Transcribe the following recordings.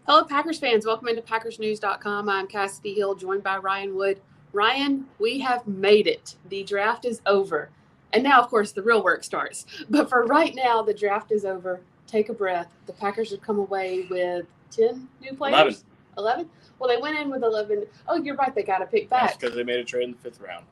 Hello, Packers fans. Welcome into PackersNews.com. I'm Kassidy Hill, joined by Ryan Wood. Ryan, we have made it. The draft is over. And now, of course, the real work starts. But for right now, the draft is over. Take a breath. The Packers have come away with 10 new players? 11? Well, they went in with 11. Oh, you're right. They got to pick back. That's because they made a trade in the 5th round.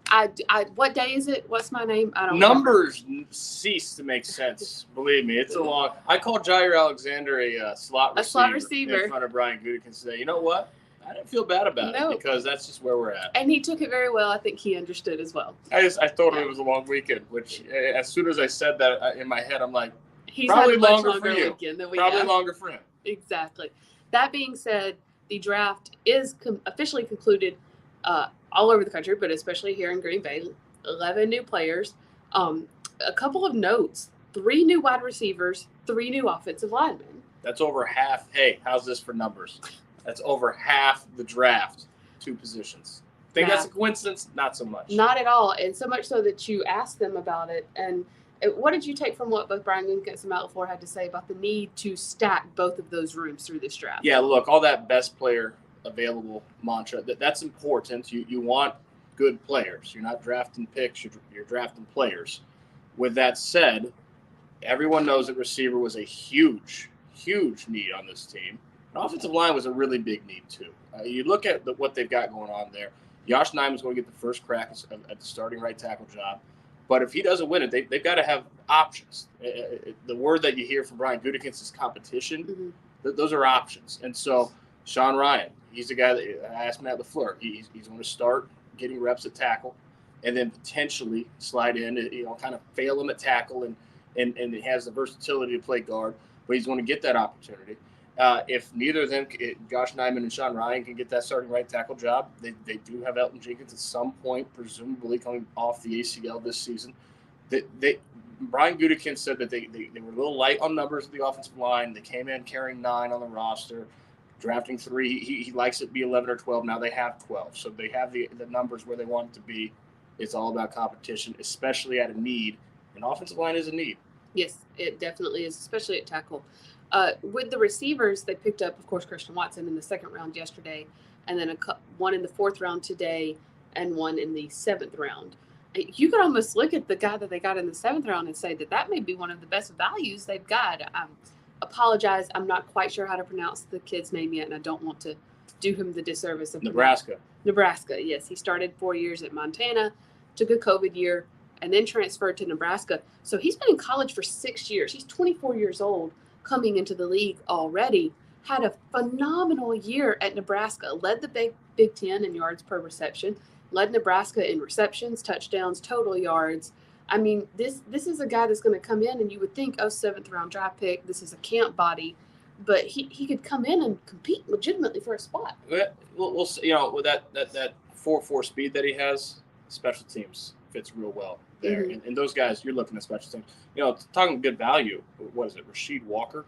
What day is it? What's my name? I don't Numbers cease to make sense. Believe me, it's a long. I called Jair Alexander a slot receiver in front of Brian Gutekunst today. You know what? I didn't feel bad about it because that's just where we're at. And he took it very well. I think he understood as well. I told him it was a long weekend, which as soon as I said that in my head, I'm like, he's probably had a longer much for you. Than we probably have. Longer for him. Exactly. That being said, the draft is officially concluded all over the country, but especially here in Green Bay. 11 new players. A couple of notes. 3 new wide receivers, 3 new offensive linemen. That's over half. Hey, how's this for numbers? That's over half the draft, 2 positions. Think that's a coincidence? Not so much. Not at all. And so much so that you asked them about it. And what did you take from what both Brian Gutekunst and LaFleur had to say about the need to stack both of those rooms through this draft? Yeah, look, all that best player available mantra, that's important. You want good players. You're not drafting picks, you're drafting players. With that said, everyone knows that receiver was a huge need on this team. And offensive line was a really big need too. You look at what they've got going on there. Josh Nijman's going to get the first crack at the starting right tackle job. But if he doesn't win it, they've got to have options. The word that you hear from Brian Gutekunst is competition. Mm-hmm. Those are options. And so Sean Ryan, he's the guy that I asked Matt LaFleur. He's going to start getting reps at tackle and then potentially slide in, kind of fail him at tackle and he has the versatility to play guard, but he's going to get that opportunity. If neither of them, Josh Nijman and Sean Ryan, can get that starting right tackle job, they do have Elton Jenkins at some point, presumably coming off the ACL this season. Brian Gutekunst said that they were a little light on numbers of the offensive line. They came in carrying 9 on the roster, drafting 3. He likes it to be 11 or 12. Now they have 12. So they have the numbers where they want it to be. It's all about competition, especially at a need. And offensive line is a need. Yes, it definitely is, especially at tackle. With the receivers, they picked up, of course, Christian Watson in the 2nd round yesterday, and then one in the 4th round today, and one in the 7th round. You could almost look at the guy that they got in the 7th round and say that may be one of the best values they've got. Apologize, I'm not quite sure how to pronounce the kid's name yet, and I don't want to do him the disservice of Nebraska. Nebraska, yes. He started 4 years at Montana, took a COVID year, and then transferred to Nebraska. So he's been in college for 6 years. He's 24 years old. Coming into the league already, had a phenomenal year at Nebraska, led the Big Ten in yards per reception, led Nebraska in receptions, touchdowns, total yards. I mean, this is a guy that's going to come in, and you would think, 7th round draft pick, this is a camp body, but he could come in and compete legitimately for a spot. We'll see, with that 4.4 speed that he has, special teams fits real well there. Mm-hmm. And those guys, you're looking at special teams. Talking good value, what is it, Rasheed Walker?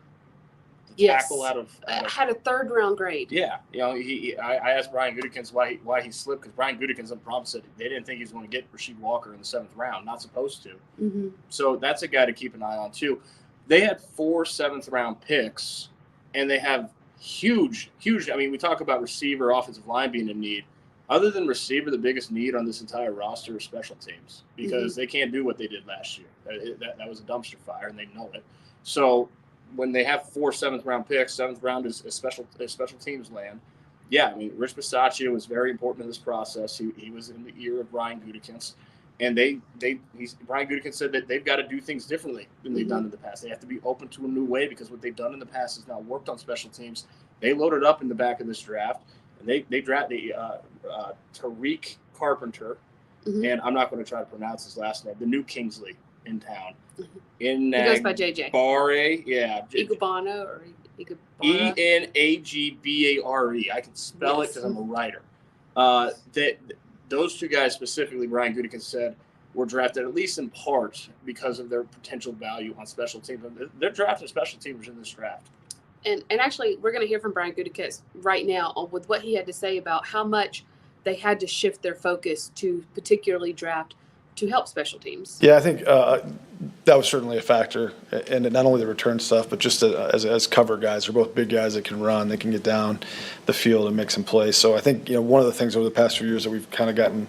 The tackle out of had a 3rd round grade. Yeah. I asked Brian Gutekunst why he slipped, because Brian Gutekunst and Prom said they didn't think he was going to get Rasheed Walker in the 7th round, not supposed to. Mm-hmm. So that's a guy to keep an eye on too. They had 4 7th round picks, and they have huge. I mean, we talk about receiver, offensive line being in need. Other than receiver, the biggest need on this entire roster is special teams, because they can't do what they did last year. That was a dumpster fire, and they know it. So when they have 4 7th round picks, 7th round is special teams land. Yeah, I mean, Rich Bisaccia was very important in this process. He was in the ear of Brian Gutekunst, and Brian Gutekunst said that they've got to do things differently than they've done in the past. They have to be open to a new way, because what they've done in the past has not worked on special teams. They loaded up in the back of this draft. And they drafted Tariq Carpenter, and I'm not going to try to pronounce his last name, the new Kingsley in town. He goes by JJ. Barre, yeah. Igubana or Igubara. Enagbare. I can spell it because I'm a writer. Those 2 guys specifically, Brian Gutekunst said, were drafted at least in part because of their potential value on special teams. They're drafting special teamers in this draft. And actually, we're going to hear from Brian Gutekunst right now with what he had to say about how much they had to shift their focus to particularly draft to help special teams. Yeah, I think that was certainly a factor, and not only the return stuff, but just as cover guys. They're both big guys that can run, they can get down the field and make some plays. So I think one of the things over the past few years that we've kind of gotten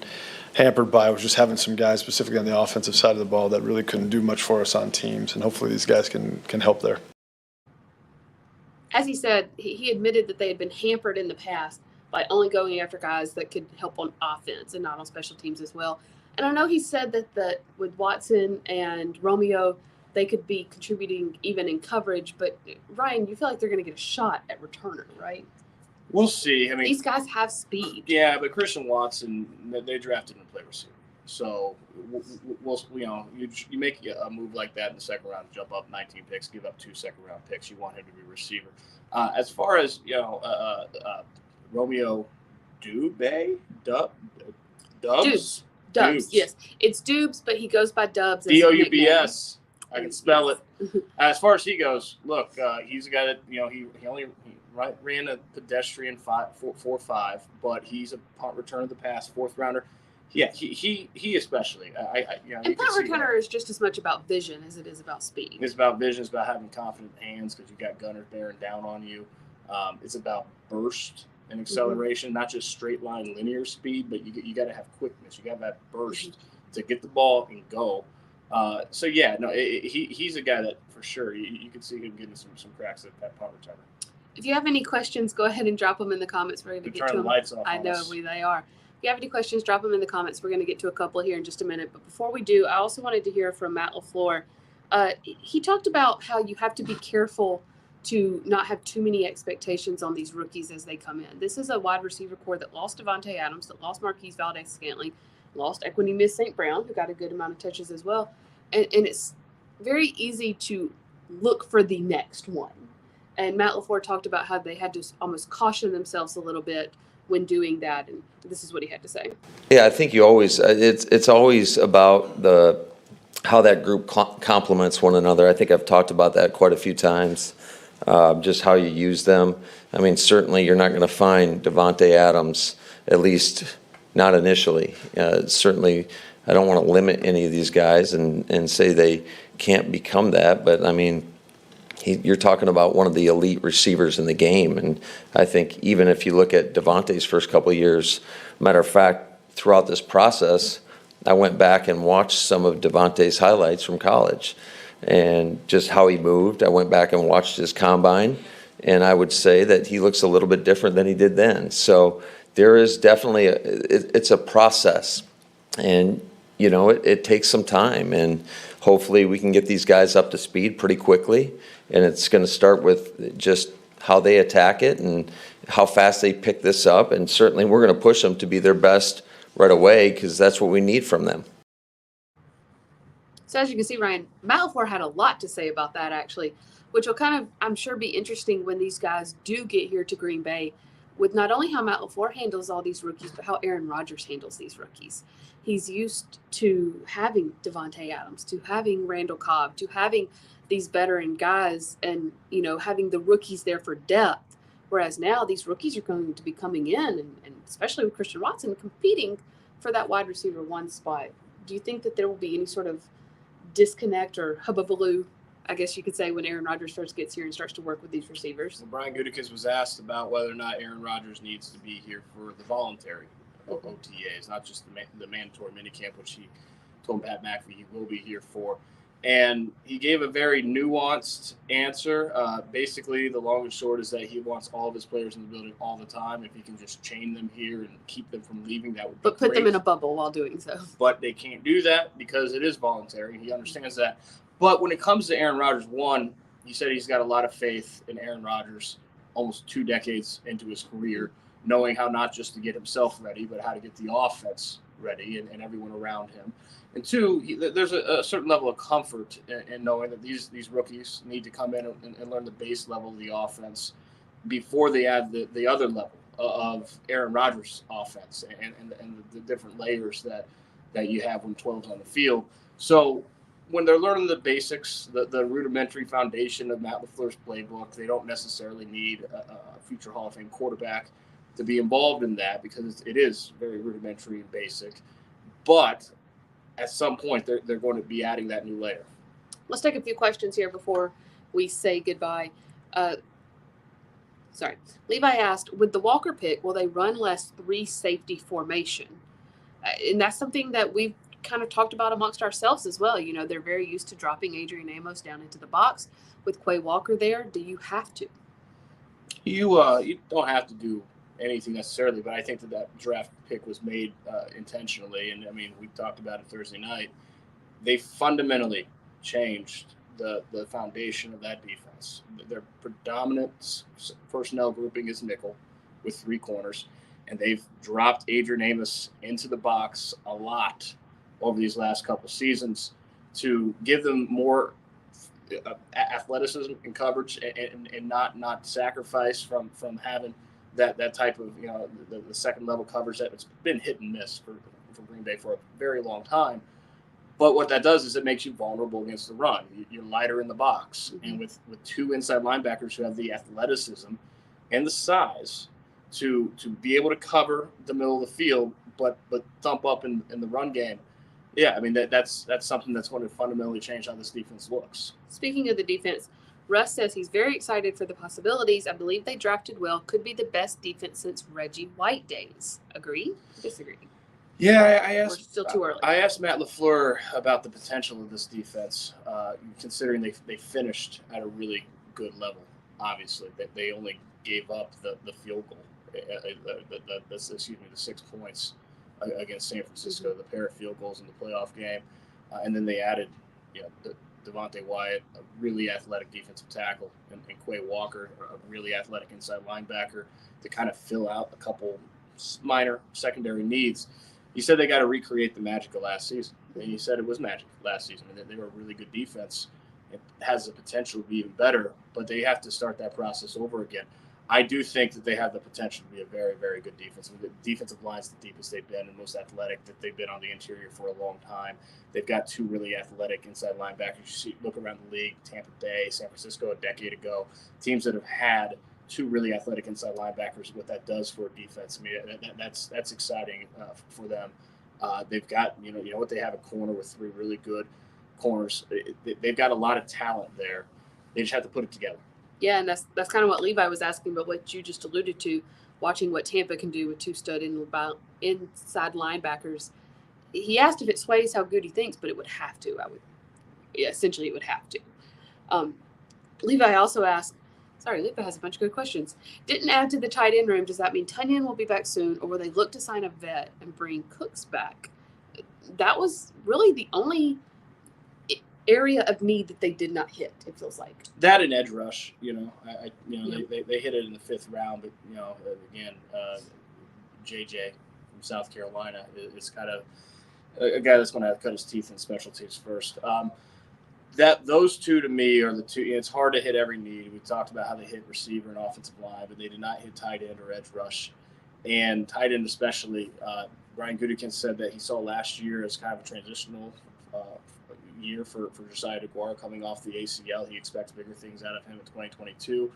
hampered by was just having some guys specifically on the offensive side of the ball that really couldn't do much for us on teams, and hopefully these guys can help there. As he said, he admitted that they had been hampered in the past by only going after guys that could help on offense and not on special teams as well. And I know he said that with Watson and Romeo, they could be contributing even in coverage. But, Ryan, you feel like they're going to get a shot at returner, right? We'll see. I mean, these guys have speed. Yeah, but Christian Watson, they drafted him to play receiver. So, you make a move like that in the second round, jump up 19 picks, give up 2 second-round picks. You want him to be a receiver. As far as, Romeo Dubs? Dubs, yes. It's Dubs, but he goes by Dubs. Doubs. I can spell it. As far as he goes, look, he's a guy that, he only ran a pedestrian 4.5, but he's a punt return of the past, 4th rounder. Yeah, he especially. And punt returner is just as much about vision as it is about speed. It's about vision. It's about having confident hands because you got gunners bearing down on you. It's about burst and acceleration, not just straight line linear speed, but you got to have quickness. You got that burst to get the ball and go. He's a guy that for sure you can see him getting some cracks at that punt returner. If you have any questions, go ahead and drop them in the comments. We're going to get to them. Lights off. I know they are. If you have any questions, drop them in the comments. We're going to get to a couple here in just a minute. But before we do, I also wanted to hear from Matt LaFleur. He talked about how you have to be careful to not have too many expectations on these rookies as they come in. This is a wide receiver core that lost Davante Adams, that lost Marquise Valdez-Scantling, lost Equanimeous St. Brown, who got a good amount of touches as well. And it's very easy to look for the next one. And Matt LaFleur talked about how they had to almost caution themselves a little bit when doing that, and this is what he had to say. Yeah, I think you always it's always about how that group complements one another. I think I've talked about that quite a few times, just how you use them. I mean, certainly you're not going to find Davante Adams, at least not initially. Certainly, I don't want to limit any of these guys and say they can't become that, but I mean, you're talking about one of the elite receivers in the game. And I think even if you look at Davante's first couple of years, matter of fact, throughout this process, I went back and watched some of Davante's highlights from college and just how he moved. I went back and watched his combine, and I would say that he looks a little bit different than he did then. So there is definitely it's a process, and it takes some time, and hopefully we can get these guys up to speed pretty quickly. And it's going to start with just how they attack it and how fast they pick this up. And certainly we're going to push them to be their best right away because that's what we need from them. So as you can see, Ryan, Matt LaFleur had a lot to say about that, actually, which will kind of, I'm sure, be interesting when these guys do get here to Green Bay, with not only how Matt LaFleur handles all these rookies, but how Aaron Rodgers handles these rookies. He's used to having Davante Adams, to having Randall Cobb, to having these veteran guys and, having the rookies there for depth. Whereas now these rookies are going to be coming in and especially with Christian Watson competing for that wide receiver 1 spot. Do you think that there will be any sort of disconnect or hubbubaloo, I guess you could say, when Aaron Rodgers first gets here and starts to work with these receivers? Well, Brian Gutekunst was asked about whether or not Aaron Rodgers needs to be here for the voluntary OTAs, not just the mandatory minicamp, which he told Pat McAfee he will be here for. And he gave a very nuanced answer. Basically, the long and short is that he wants all of his players in the building all the time. If he can just chain them here and keep them from leaving, that would be But put great. them in a bubble while doing so. But they can't do that because it is voluntary. He understands that. But when it comes to Aaron Rodgers, one, he said he's got a lot of faith in Aaron Rodgers almost 2 decades into his career, knowing how not just to get himself ready, but how to get the offense ready and everyone around him. And 2, there's a certain level of comfort in knowing that these rookies need to come in and learn the base level of the offense before they add the other level of Aaron Rodgers' offense and the different layers that you have when 12's on the field. So when they're learning the basics, the rudimentary foundation of Matt LaFleur's playbook, they don't necessarily need a future Hall of Fame quarterback to be involved in that because it is very rudimentary and basic. But at some point, they're going to be adding that new layer. let's take a few questions here before we say goodbye. Sorry. Levi asked, with the Walker pick, will they run less 3 safety formation? And that's something that we've kind of talked about amongst ourselves as well. You know, they're very used to dropping Adrian Amos down into the box. With Quay Walker there, do you have to? You don't have to do anything necessarily, but I think that draft pick was made intentionally. And I mean, we talked about it Thursday night. They fundamentally changed the foundation of that defense. Their predominant personnel grouping is nickel with 3 corners, and they've dropped Adrian Amos into the box a lot over these last couple seasons to give them more athleticism and coverage, and not sacrifice from having that type of, you know, the second level coverage that it's been hit and miss for Green Bay for a very long time. But what that does is it makes you vulnerable against the run. You're lighter in the box. Mm-hmm. And with 2 inside linebackers who have the athleticism and the size to be able to cover the middle of the field, but thump up in the run game, yeah, I mean, that's something that's going to fundamentally change how this defense looks. Speaking of the defense, Russ says he's very excited for the possibilities. I believe they drafted well. Could be the best defense since Reggie White days. Agree? Disagree? Yeah, I asked. We're still too early. I asked Matt LaFleur about the potential of this defense, considering they finished at a really good level. Obviously, they only gave up the field goal, the 6 points against San Francisco, mm-hmm. the pair of field goals in the playoff game, and then they added, Devontae Wyatt, a really athletic defensive tackle, and Quay Walker, a really athletic inside linebacker, to kind of fill out a couple minor secondary needs. He said they got to recreate the magic of last season, and he said it was magic last season, and they were a really good defense. It has the potential to be even better, but they have to start that process over again. I do think that they have the potential to be a very, very good defense. The defensive line's the deepest they've been and most athletic that they've been on the interior for a long time. They've got 2 really athletic inside linebackers. You look around the league, Tampa Bay, San Francisco a decade ago, teams that have had 2 really athletic inside linebackers, what that does for a defense. I mean, that's exciting for them. They've got, you know what, they have a corner with 3 really good corners. They've got a lot of talent there. They just have to put it together. Yeah, and that's kind of what Levi was asking, but what you just alluded to, watching what Tampa can do with 2 stud inside linebackers. He asked if it sways how good he thinks, but it would have to. Essentially, it would have to. Levi also asked, Levi has a bunch of good questions. Didn't add to the tight end room. Does that mean Tunyon will be back soon, or will they look to sign a vet and bring Cooks back? That was really the only area of need that they did not hit, it feels like. That and edge rush, they hit it in the 5th round, but again, JJ from South Carolina is kind of a guy that's going to have to cut his teeth in special teams first. Those 2 to me are the 2. It's hard to hit every need. We talked about how they hit receiver and offensive line, but they did not hit tight end or edge rush, and tight end especially. Brian Gutekunst said that he saw last year as kind of a transitional year for Josiah DeGuara coming off the ACL. He expects bigger things out of him in 2022.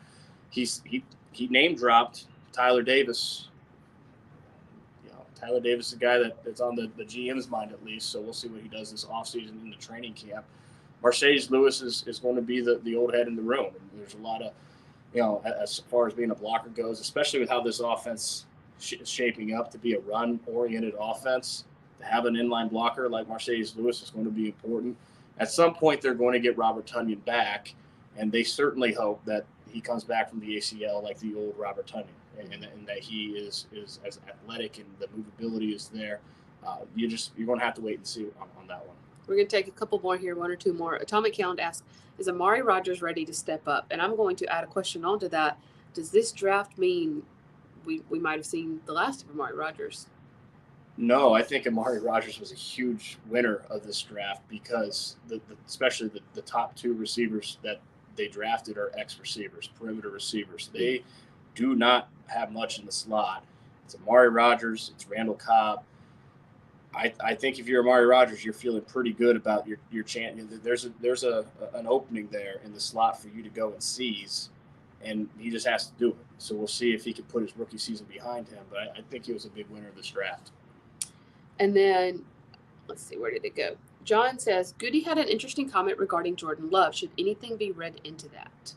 He name dropped Tyler Davis. Tyler Davis is a guy that's on the GM's mind at least, so we'll see what he does this offseason in the training camp. Marcedes Lewis is going to be the old head in the room. And there's a lot of, as far as being a blocker goes, especially with how this offense is shaping up to be a run-oriented offense, to have an inline blocker like Marcedes Lewis is going to be important. At some point, they're going to get Robert Tunyon back, and they certainly hope that he comes back from the ACL like the old Robert Tunyon, and that he is as athletic and the movability is there. You're going to have to wait and see on that one. We're going to take a couple more here, 1 or 2 more. Atomic Hound asks, is Amari Rodgers ready to step up? And I'm going to add a question onto that. Does this draft mean we might have seen the last of Amari Rodgers? No, I think Amari Rodgers was a huge winner of this draft because especially the top 2 receivers that they drafted are ex-receivers, perimeter receivers. They do not have much in the slot. It's Amari Rodgers. It's Randall Cobb. I think if you're Amari Rodgers, you're feeling pretty good about your chance. There's an opening there in the slot for you to go and seize, and he just has to do it. So we'll see if he can put his rookie season behind him. But I think he was a big winner of this draft. And then, let's see, where did it go? John says, Goody had an interesting comment regarding Jordan Love. Should anything be read into that?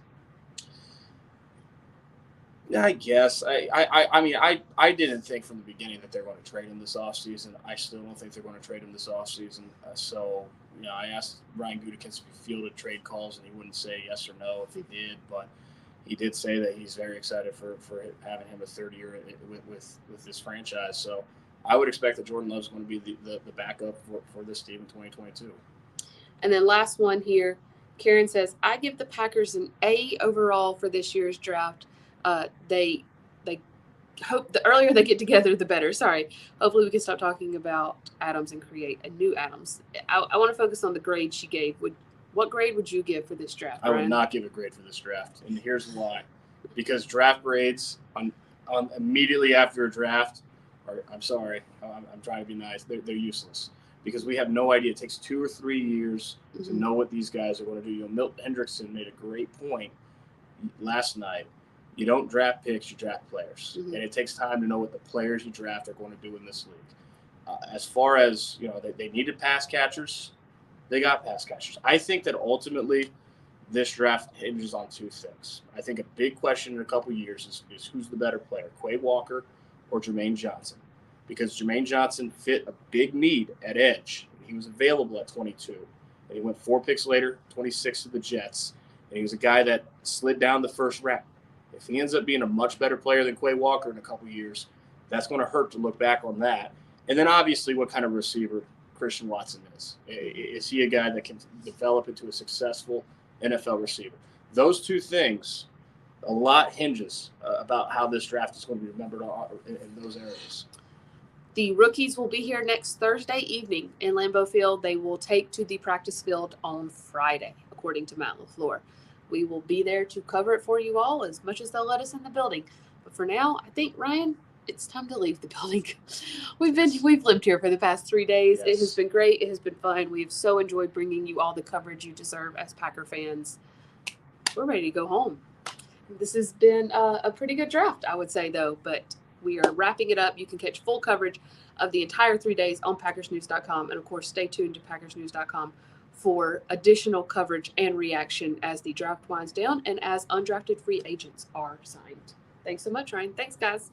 I guess. I mean, I didn't think from the beginning that they're going to trade him this offseason. I still don't think they're going to trade him this offseason. So, I asked Ryan Gutekunst if he fielded trade calls, and he wouldn't say yes or no if he did. But he did say that he's very excited for having him a third year with this franchise. So I would expect that Jordan Love's going to be the backup for this team in 2022. And then last one here, Karen says, I give the Packers an A overall for this year's draft. They hope the earlier they get together, the better. Sorry. Hopefully we can stop talking about Adams and create a new Adams. I want to focus on the grade she gave. What grade would you give for this draft, Brian? I would not give a grade for this draft, and here's why. Because draft grades on immediately after a draft are, I'm sorry, I'm trying to be nice, they're useless. Because we have no idea. It takes 2 or 3 years to know what these guys are going to do. Milton Hendrickson made a great point last night. You don't draft picks, you draft players. And it takes time to know what the players you draft are going to do in this league. As far as, they needed pass catchers, they got pass catchers. I think that ultimately this draft hinges on 2 things. I think a big question in a couple years is who's the better player, Quay Walker or Jermaine Johnson? Because Jermaine Johnson fit a big need at edge. He was available at 22. And he went 4 picks later, 26 to the Jets. And he was a guy that slid down the first round. If he ends up being a much better player than Quay Walker in a couple years, that's going to hurt to look back on that. And then obviously what kind of receiver Christian Watson is. Is he a guy that can develop into a successful NFL receiver? Those 2 things, a lot hinges about how this draft is going to be remembered in those areas. The rookies will be here next Thursday evening in Lambeau Field. They will take to the practice field on Friday, according to Matt LaFleur. We will be there to cover it for you all as much as they'll let us in the building. But for now, I think, Ryan, it's time to leave the building. We've lived here for the past 3 days. Yes. It has been great. It has been fun. We've so enjoyed bringing you all the coverage you deserve as Packer fans. We're ready to go home. This has been a pretty good draft, I would say, though. But we are wrapping it up. You can catch full coverage of the entire 3 days on PackersNews.com. And, of course, stay tuned to PackersNews.com for additional coverage and reaction as the draft winds down and as undrafted free agents are signed. Thanks so much, Ryan. Thanks, guys.